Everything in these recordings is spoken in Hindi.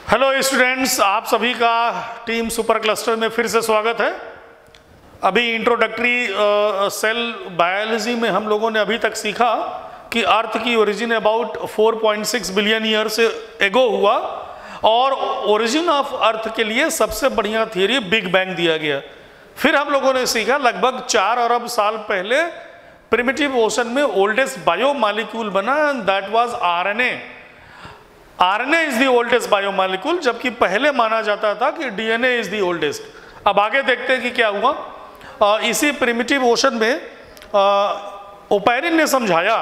हेलो स्टूडेंट्स, आप सभी का टीम सुपर क्लस्टर में फिर से स्वागत है। अभी इंट्रोडक्टरी सेल बायोलॉजी में हम लोगों ने अभी तक सीखा कि अर्थ की origin about 4.6 billion years ago हुआ और ओरिजिन ऑफ अर्थ के लिए सबसे बढ़िया थियरी बिग बैंग दिया गया। फिर हम लोगों ने सीखा लगभग 4 अरब साल पहले प्रिमिटिव ओशन में ओल्डेस्ट बायोमॉलिक्यूल बना, that was RNA. RNA is the oldest biomolecule, जबकि पहले माना जाता था कि डीएनए इज द ओल्डेस्ट। अब आगे देखते हैं कि क्या हुआ। इसी प्रिमिटिव ओशन में ओपेरिन ने समझाया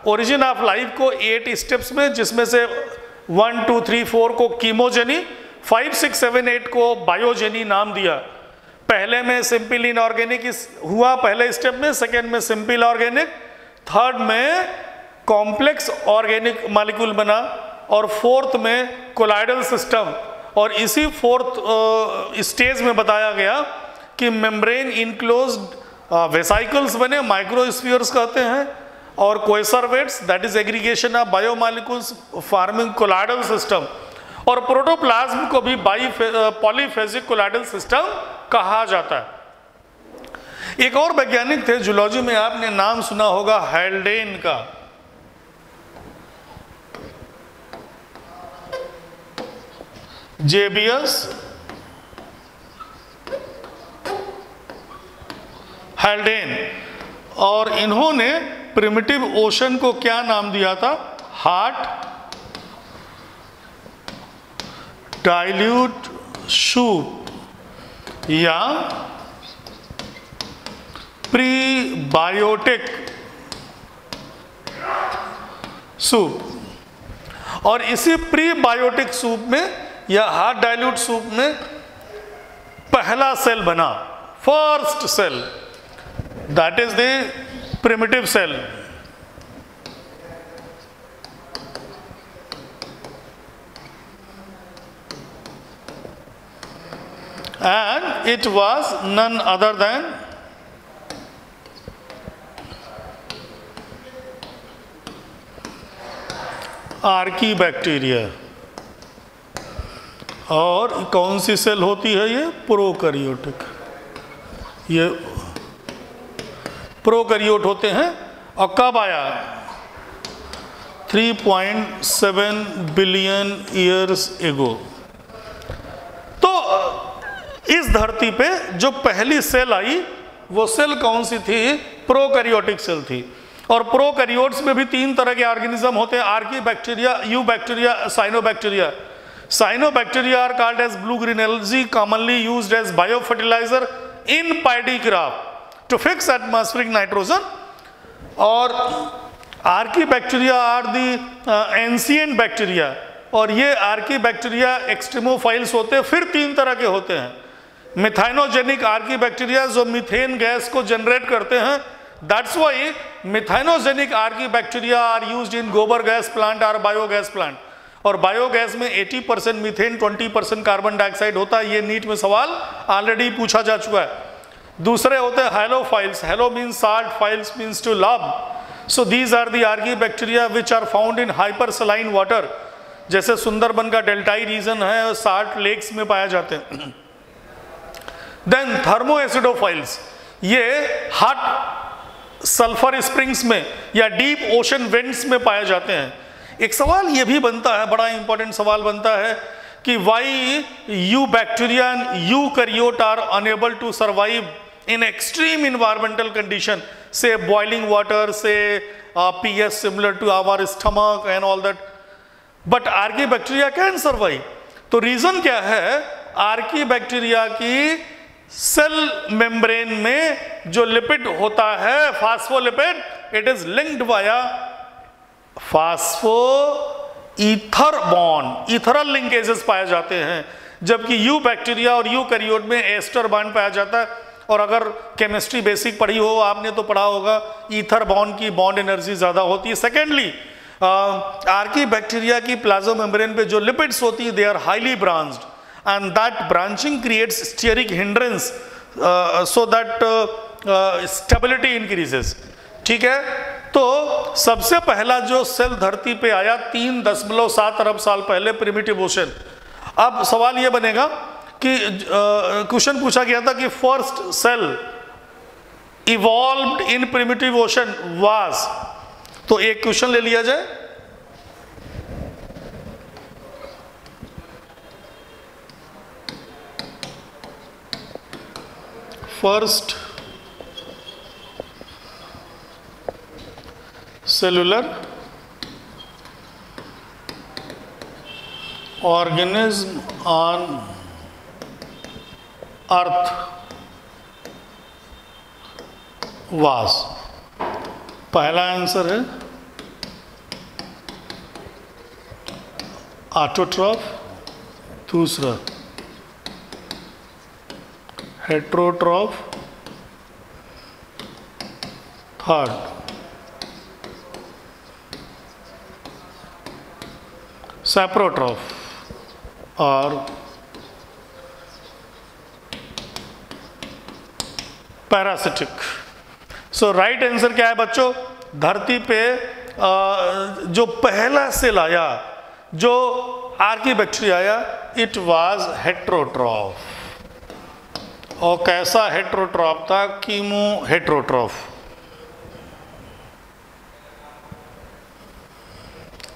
ओरिजिन ऑफ लाइफ को 8 स्टेप्स में, जिसमें से 1, 2, 3, 4 को कीमोजेनी, 5, 6, 7, 8 को बायोजेनी नाम दिया। पहले में सिंपल इनऑर्गेनिक हुआ पहले स्टेप में, सेकेंड में सिंपल ऑर्गेनिक, थर्ड में कॉम्प्लेक्स ऑर्गेनिक मॉलिक्यूल बना और फोर्थ में कोलाइडल सिस्टम। और इसी फोर्थ स्टेज में बताया गया कि मेम्ब्रेन इनक्लोज्ड वेसिकल्स बने, माइक्रोस्फीयर्स कहते हैं, और coacervates, that is aggregation of biomolecules forming colloidal system. और प्रोटोप्लाज्म को भी पॉलीफेजिक कोलाइडल सिस्टम कहा जाता है। एक और वैज्ञानिक थे, जूलॉजी में आपने नाम सुना होगा हैल्डेन का। जेबियस हैल्डेन, और इन्होंने प्रिमिटिव ओशन को क्या नाम दिया था? हार्ट डाइल्यूट सूप या प्रीबायोटिक सूप। और इसी प्रीबायोटिक सूप में या हार्ट डाइल्यूट सूप में पहला सेल बना, first cell, that is the primitive cell. And it was none other than archaebacteria. और कौन सी सेल होती है ये? प्रोकैरियोटिक। ये प्रोकैरियोट होते हैं। और कब आया? 3.7 बिलियन ईयर्स एगो। तो इस धरती पे जो पहली सेल आई वो सेल कौन सी थी? प्रोकैरियोटिक सेल थी। और प्रोकैरियोट्स में भी 3 तरह के ऑर्गेनिज्म होते हैं, archaebacteria, eubacteria, cyanobacteria. Cyanobacteria are called as blue-green algae, commonly used as biofertilizer in paddy crop to fix atmospheric nitrogen. और Archaebacteria are the ancient bacteria, और ये Archaebacteria एक्सट्रीमोफाइल्स होते हैं। फिर 3 तरह के होते हैं। मिथाइनोजेनिक आर्कीबैक्टीरिया जो मीथेन गैस को जनरेट करते हैं, that's why methanogenic archaebacteria are used in गोबर गैस प्लांट और बायोगैस प्लांट। और बायोगैस में 80% मीथेन, 20% कार्बन डाइऑक्साइड होता है। ये नीट में सवाल ऑलरेडी पूछा जा चुका है। दूसरे होते हैं halophiles. Halo means salt, philes means to love. So these are the archaebacteria which are found in hyper saline water, जैसे सुंदरबन का डेल्टाई रीजन है, साल्ट लेक्स में पाए जाते हैं। देन थर्मोएसिडोफाइल्स, ये हॉट सल्फर स्प्रिंग्स में या डीप ओशन वेंट्स में पाए जाते हैं। एक सवाल ये भी बनता है, बड़ा इंपॉर्टेंट सवाल बनता है कि why eubacteria and eukaryote are unable to survive in extreme environmental condition, से बॉइलिंग वाटर, से pH similar to our stomach and all that, but archaebacteria can survive. तो रीजन क्या है? आर्कीबैक्टीरिया की सेल मेम्ब्रेन में जो लिपिड होता है, phospholipid, it is linked via phospho ether bond, ethereal linkages पाए जाते हैं, जबकि यू बैक्टीरिया और यूकैरियोट में एस्टर बॉन्ड पाया जाता है। और अगर केमिस्ट्री बेसिक पढ़ी हो आपने तो पढ़ा होगा, ईथर बॉन्ड की बॉन्ड एनर्जी ज़्यादा होती है। सेकेंडली, आर्कीबैक्टीरिया की प्लाज्मा मेम्ब्रेन पे जो लिपिड्स होती है, they are highly branched and that branching creates steric hindrance so that stability increases. ठीक है, तो सबसे पहला जो सेल धरती पे आया 3.7 अरब साल पहले, प्रिमिटिव ओशन, अब सवाल ये बनेगा कि क्वेश्चन पूछा गया था कि first cell evolved in primitive ocean was, तो एक क्वेश्चन ले लिया जाए। First cellular organism on earth was. पहला आंसर है ऑटोट्रॉफ, दूसरा हेट्रोट्रॉफ, थर्ड सैप्रोट्रॉफ और पैरासिटिक। सो राइट आंसर क्या है बच्चों? धरती पे जो पहला सेल आया, जो आर्कीबैक्टीरिया आया, इट वाज हेट्रोट्रॉफ। और कैसा हेट्रोट्रॉफ था? Chemo heterotroph.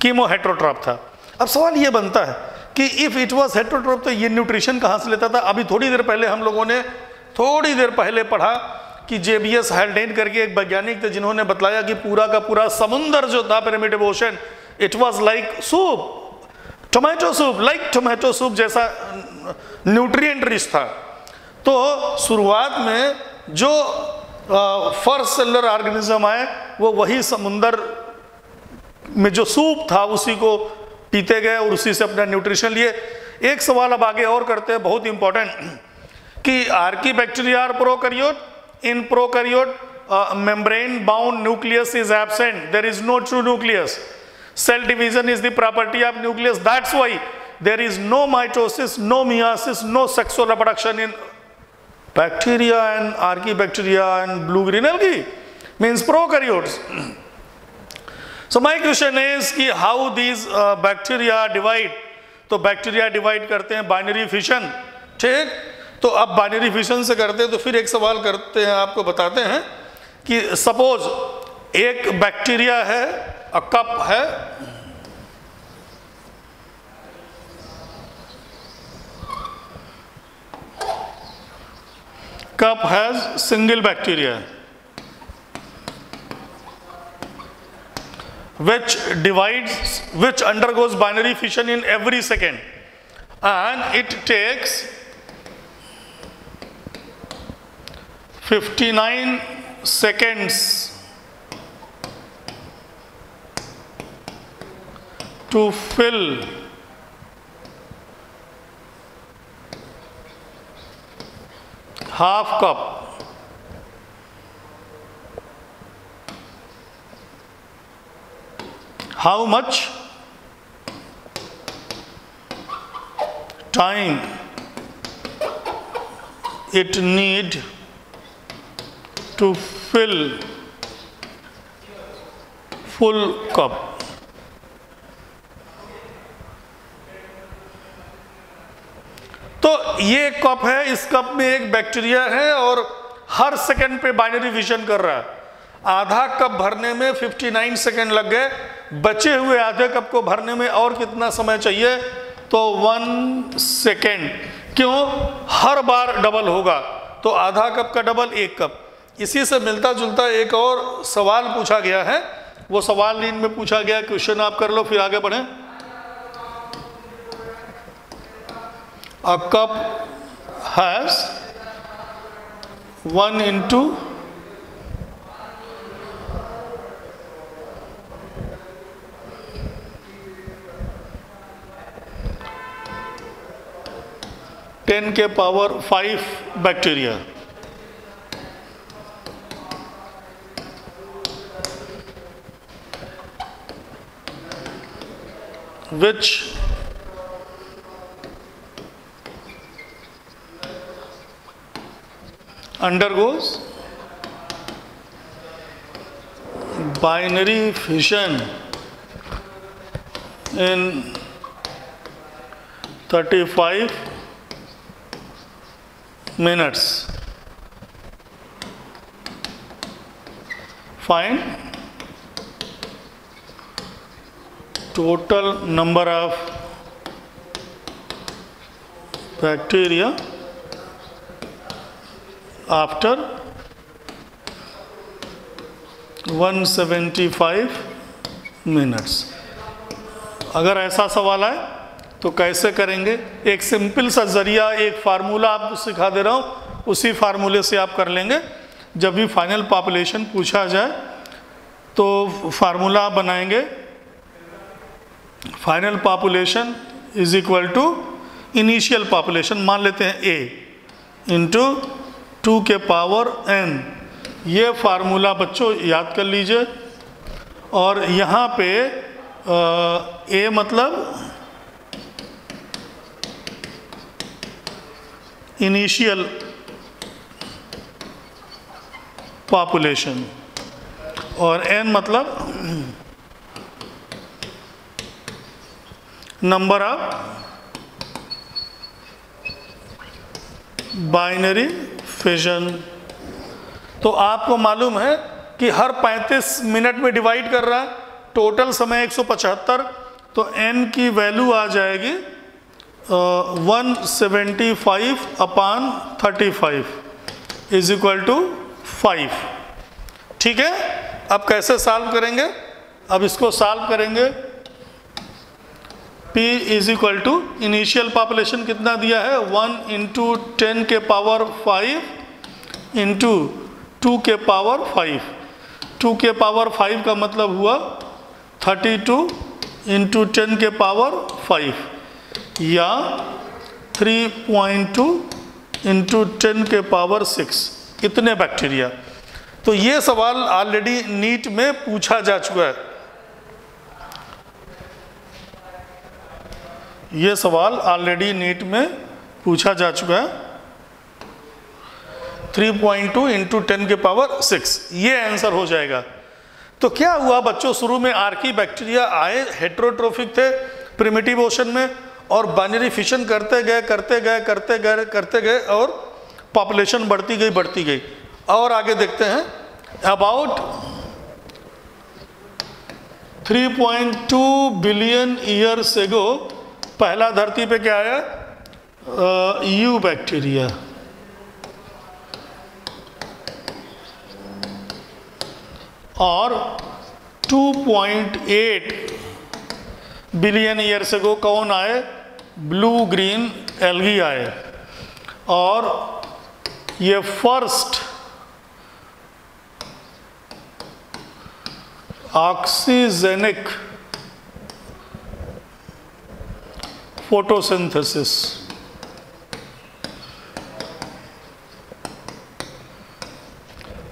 कीमो हेट्रोट्रॉफ था। अब सवाल ये बनता है कि इफ इट वाज हेट्रोट्रॉफ तो ये न्यूट्रिशन कहाँ से लेता था? अभी थोड़ी देर पहले हम लोगों ने पढ़ा कि जेबीएस हैल्डेन करके एक वैज्ञानिक थे जिन्होंने बतलाया कि पूरा का पूरा समुद्र जो था primitive ocean, it was like soup, tomato soup, like tomato soup जैसा न्यूट्रिएंट रिच था। तो शुरुआत में जो फर्स्ट सेलुलर ऑर्गेनिज्म आए वो वही समुद्र में जो सूप था उसी को पीते गए और उसी से अपना न्यूट्रिशन लिए। एक सवाल अब आगे और करते हैं, बहुत इंपॉर्टेंट, कि archaebacteria are prokaryote. In prokaryote membrane bound nucleus is absent, there is no true nucleus. Cell division is the property of nucleus, that's why there is no mitosis, no meiosis, no sexual reproduction in bacteria and archaebacteria and blue green algae, means prokaryotes. So my question is कि how these bacteria divide? तो बैक्टीरिया डिवाइड करते हैं बाइनरी फिशन, ठीक। तो अब बाइनरी फिशन से करते हैं तो फिर एक सवाल करते हैं, आपको बताते हैं कि सपोज एक बैक्टीरिया है, अ कप है, cup has single bacteria which undergoes binary fission in every second, and it takes 59 seconds to fill half cup. How much time it need to fill full cup? तो ये कप है, इस कप में एक बैक्टीरिया है और हर सेकंड पे बाइनरी फिशन कर रहा है। आधा कप भरने में 59 सेकंड लग गए, बचे हुए आधे कप को भरने में और कितना समय चाहिए? तो 1 सेकेंड। क्यों? हर बार डबल होगा, तो आधा कप का डबल 1 कप। इसी से मिलता जुलता एक और सवाल पूछा गया है, वो सवाल नींद में पूछा गया, क्वेश्चन आप कर लो फिर आगे बढ़ें। अ कप हैज 1 into 10 के power 5 bacteria, which undergoes binary fission in 35 minutes. Find total number of bacteria after 175 minutes. अगर ऐसा सवाल है तो कैसे करेंगे? एक सिंपल सा जरिया, एक फार्मूला आपको सिखा दे रहा हूँ, उसी फार्मूले से आप कर लेंगे। जब भी फाइनल पॉपुलेशन पूछा जाए तो फार्मूला बनाएंगे, final population is equal to initial population, मान लेते हैं a इंटू 2 के पावर n। ये फार्मूला बच्चों याद कर लीजिए। और यहाँ पे a मतलब इनिशियल पॉपुलेशन और n मतलब नंबर ऑफ बाइनरी फिजन। तो आपको मालूम है कि हर 35 मिनट में डिवाइड कर रहा है, टोटल समय 175, तो n की वैल्यू आ जाएगी 175 अपान 35 इज इक्वल टू 5। ठीक है, अब कैसे सॉल्व करेंगे? अब इसको सॉल्व करेंगे। P is equal to initial population कितना दिया है, 1 इंटू 10 के पावर 5 इंटू 2 के पावर 5। 2 के पावर 5 का मतलब हुआ 32 इंटू 10 के पावर 5 या 3.2 इंटू 10 के पावर 6। इतने बैक्टीरिया। तो ये सवाल ऑलरेडी नीट में पूछा जा चुका है। ये सवाल ऑलरेडी नीट में पूछा जा चुका है। 3.2 इंटू 10 के पावर 6 ये आंसर हो जाएगा। तो क्या हुआ बच्चों, शुरू में आर्की बैक्टीरिया आए, हेट्रोट्रोफिक थे प्रिमिटिव ओशन में, और बाइनरी फिशन करते गए और पॉपुलेशन बढ़ती गई। और आगे देखते हैं, अबाउट 3.2 बिलियन ईयर्स एगो पहला धरती पे क्या आया, यू बैक्टीरिया। और 2.8 बिलियन ईयर्स एगो कौन आए, ब्लू ग्रीन एल्गी आए। और ये फर्स्ट ऑक्सीजेनिक फोटोसिंथेसिस।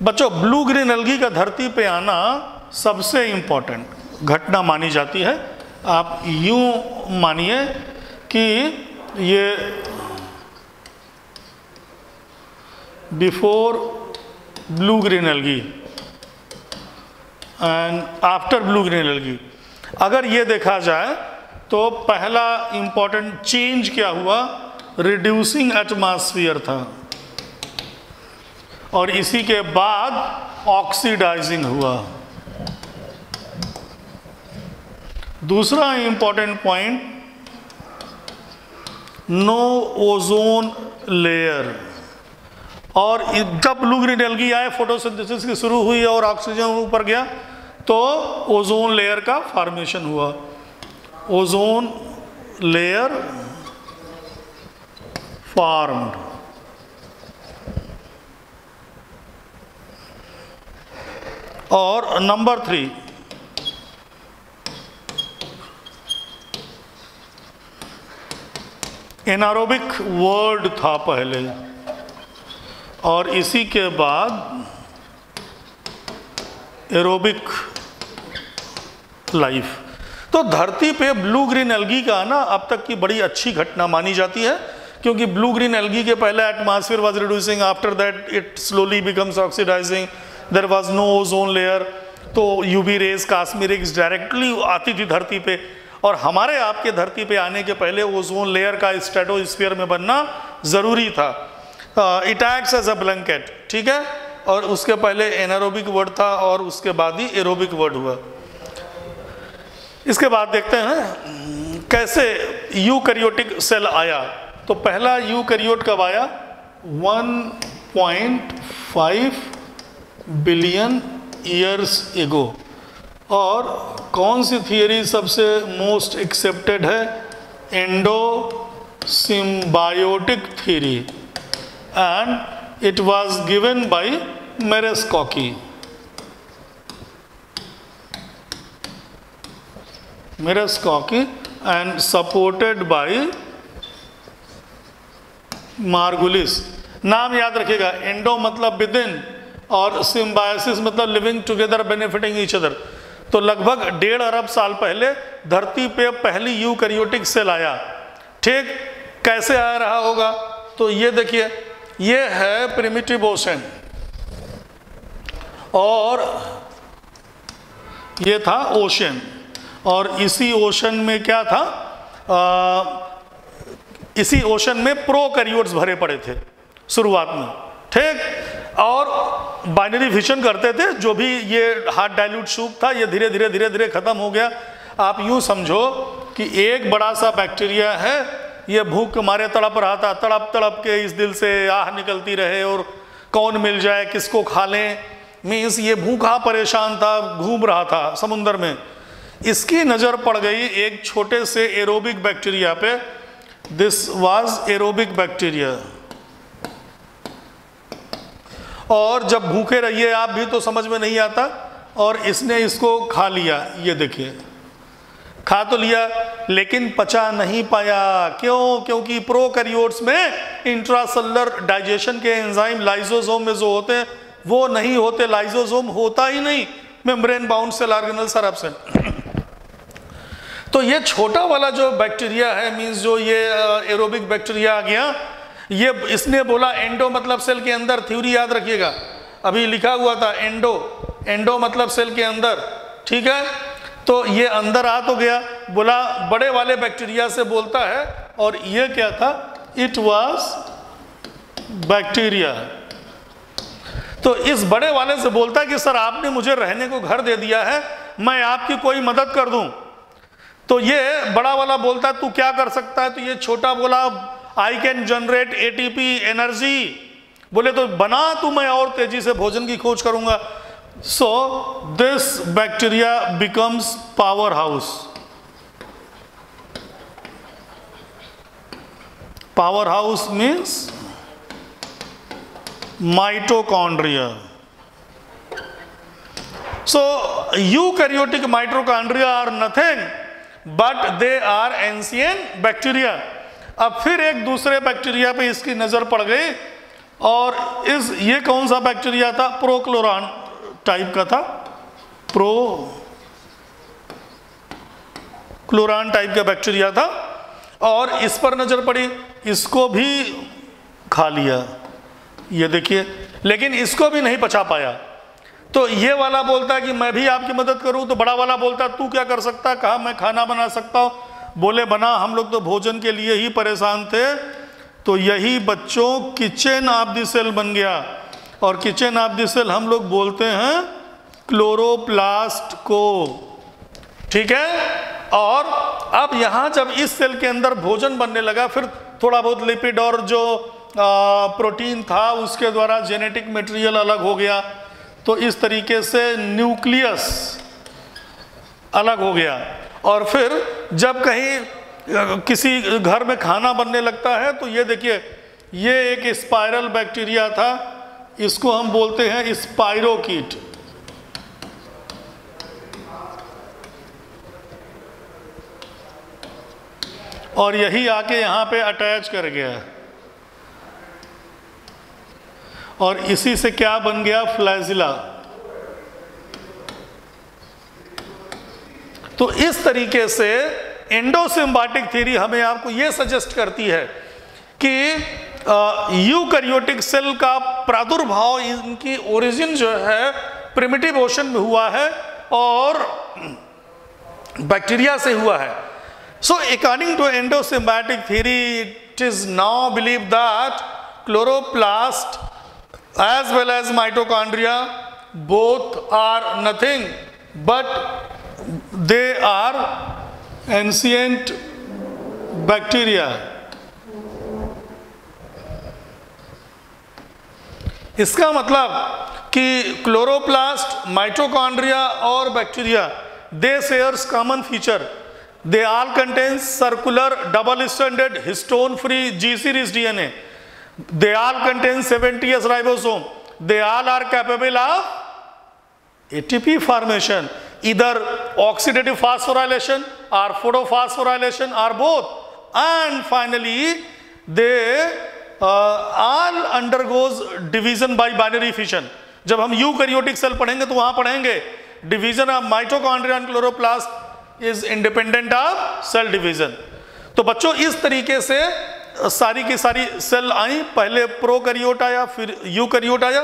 बच्चों ब्लू ग्रीन एल्गी का धरती पे आना सबसे इंपॉर्टेंट घटना मानी जाती है। आप यूं मानिए कि ये before blue green algae and after blue green algae. अगर ये देखा जाए तो पहला इंपॉर्टेंट चेंज क्या हुआ, रिड्यूसिंग एटमॉस्फेयर था, और इसी के बाद ऑक्सीडाइजिंग हुआ। दूसरा important point, no ozone layer. और जब ब्लू ग्रीन एल्गी आए, फोटोसिंथेसिस की शुरू हुई और ऑक्सीजन ऊपर गया, तो ओजोन लेयर का फॉर्मेशन हुआ। Ozone layer formed. और नंबर 3, एनारोबिक वर्ल्ड था पहले, और इसी के बाद एरोबिक लाइफ। तो धरती पे ब्लू ग्रीन एल्गी का आना अब तक की बड़ी अच्छी घटना मानी जाती है, क्योंकि ब्लू ग्रीन एल्गी के पहले atmosphere was reducing, after that it slowly becomes oxidizing, there was no ozone layer. तो UV rays, cosmic rays directly आती थी धरती पे, और हमारे आपके धरती पे आने के पहले ओजोन लेयर का स्ट्रेटोस्फीयर में बनना ज़रूरी था। It acts as a blanket, ठीक है, और उसके पहले एनारोबिक वर्ड था और उसके बाद ही एरोबिक वर्ड हुआ। इसके बाद देखते हैं कैसे यूकैरियोटिक सेल आया। तो पहला यूकैरियोट कब आया? 1.5 बिलियन ईयर्स एगो। और कौन सी थियरी सबसे मोस्ट एक्सेप्टेड है? Endosymbiotic theory, and it was given by Mereschkowsky. And supported by Margulis. नाम याद रखिएगा, एंडो मतलब विद इन और सिम्बायोसिस मतलब living together benefiting each other. तो लगभग 1.5 अरब साल पहले धरती पे पहली यूकैरियोटिक सेल आया। ठीक, कैसे आ रहा होगा? तो ये देखिए, ये है प्रिमिटिव ओशन और ये था ओशन, और इसी ओशन में क्या था? इसी ओशन में प्रोकैरियोट्स भरे पड़े थे शुरुआत में। ठीक, और बाइनरी फिशन करते थे। जो भी ये हार्ड डाइल्यूट सूप था, ये धीरे धीरे धीरे धीरे खत्म हो गया। आप यूं समझो कि एक बड़ा सा बैक्टीरिया है, ये भूख के मारे तड़प रहा था, तड़प तड़प के इस दिल से आह निकलती रहे और कौन मिल जाए किसको खा लें, मीन्स ये भूखा परेशान था, घूम रहा था समुद्र में। इसकी नज़र पड़ गई एक छोटे से एरोबिक बैक्टीरिया पे। This was aerobic bacteria. और जब भूखे रहिए आप भी तो समझ में नहीं आता, और इसने इसको खा लिया। ये देखिए, खा तो लिया लेकिन पचा नहीं पाया। क्यों? क्योंकि प्रोकैरियोट्स में इंट्रासेलुलर डाइजेशन के एंजाइम लाइसोसोम में जो होते हैं वो नहीं होते। लाइसोसोम होता ही नहीं, membrane bound cell organelles are absent. तो ये छोटा वाला जो बैक्टीरिया है, मीन्स जो ये एरोबिक बैक्टीरिया आ गया, ये इसने बोला एंडो मतलब सेल के अंदर। थ्योरी याद रखिएगा, अभी लिखा हुआ था एंडो, एंडो मतलब सेल के अंदर। ठीक है, तो ये अंदर आ तो गया, बोला बड़े वाले बैक्टीरिया से बोलता है, और ये क्या था? It was bacteria. तो इस बड़े वाले से बोलता कि सर आपने मुझे रहने को घर दे दिया है, मैं आपकी कोई मदद कर दूं। तो ये बड़ा वाला बोलता तू क्या कर सकता है? तो ये छोटा बोला I can generate ATP energy. बोले तो बना तू, मैं और तेजी से भोजन की खोज करूंगा। So this bacteria becomes power house. Power house means mitochondria. So eukaryotic mitochondria are nothing but they are ancient bacteria. अब फिर एक दूसरे बैक्टीरिया पे इसकी नजर पड़ गई, और ये कौन सा बैक्टीरिया था? प्रोक्लोरान टाइप का था, प्रोक्लोरान टाइप का बैक्टीरिया था। और इस पर नजर पड़ी, इसको भी खा लिया। ये देखिए, लेकिन इसको भी नहीं पचा पाया। तो ये वाला बोलता है कि मैं भी आपकी मदद करूं। तो बड़ा वाला बोलता है तू क्या कर सकता है? कहा मैं खाना बना सकता हूं। बोले बना, हम लोग तो भोजन के लिए ही परेशान थे। तो यही बच्चों किचन ऑफ द सेल बन गया, और किचन ऑफ द सेल हम लोग बोलते हैं क्लोरोप्लास्ट को। ठीक है, और अब यहाँ जब इस सेल के अंदर भोजन बनने लगा, फिर थोड़ा बहुत लिपिड और जो प्रोटीन था उसके द्वारा जेनेटिक मटेरियल अलग हो गया। तो इस तरीके से न्यूक्लियस अलग हो गया। और फिर जब कहीं किसी घर में खाना बनने लगता है, तो ये देखिए, ये एक स्पाइरल बैक्टीरिया था, इसको हम बोलते हैं स्पाइरोकीट। और यही आके यहाँ पे अटैच कर गया, और इसी से क्या बन गया? फ्लैजिला। तो इस तरीके से एंडोसिम्बायोटिक थ्योरी हमें आपको ये सजेस्ट करती है कि यूकैरियोटिक सेल का प्रादुर्भाव, इनकी ओरिजिन जो है प्रिमिटिव ओशन में हुआ है और बैक्टीरिया से हुआ है। So according to endosymbiotic theory, it is now believed that chloroplast as well as mitochondria both are nothing but they are ancient bacteria. इसका मतलब कि क्लोरोप्लास्ट, माइटोकॉन्ड्रिया और bacteria, they shares common feature. They all contain circular double-stranded histone-free G-series DNA. They all contain 70S ribosome. They all are capable of ATP formation, either oxidative phosphorylation or photophosphorylation or both. And finally, they all undergoes division by binary fission. जब हम यूकैरियोटिक सेल पढ़ेंगे तो वहाँ पढ़ेंगे division of mitochondria and chloroplast is independent of cell division. तो बच्चों इस तरीके से सारी की सारी सेल आई, पहले प्रोकैरियोट आया फिर यूकैरियोट आया,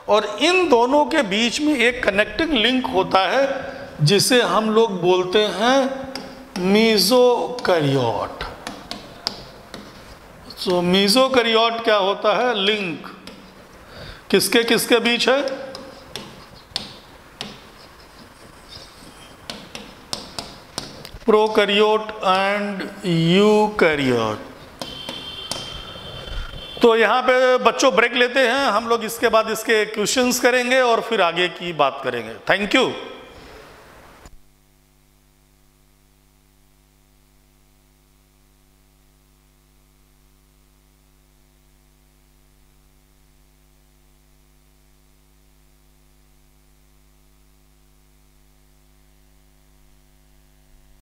और इन दोनों के बीच में एक कनेक्टिंग लिंक होता है जिसे हम लोग बोलते हैं मीसोकैरियोट. तो मीसोकैरियोट क्या होता है? लिंक किसके किसके बीच है? Prokaryote and eukaryote. तो यहाँ पे बच्चों ब्रेक लेते हैं हम लोग, इसके बाद इसके क्वेश्चंस करेंगे और फिर आगे की बात करेंगे. Thank you.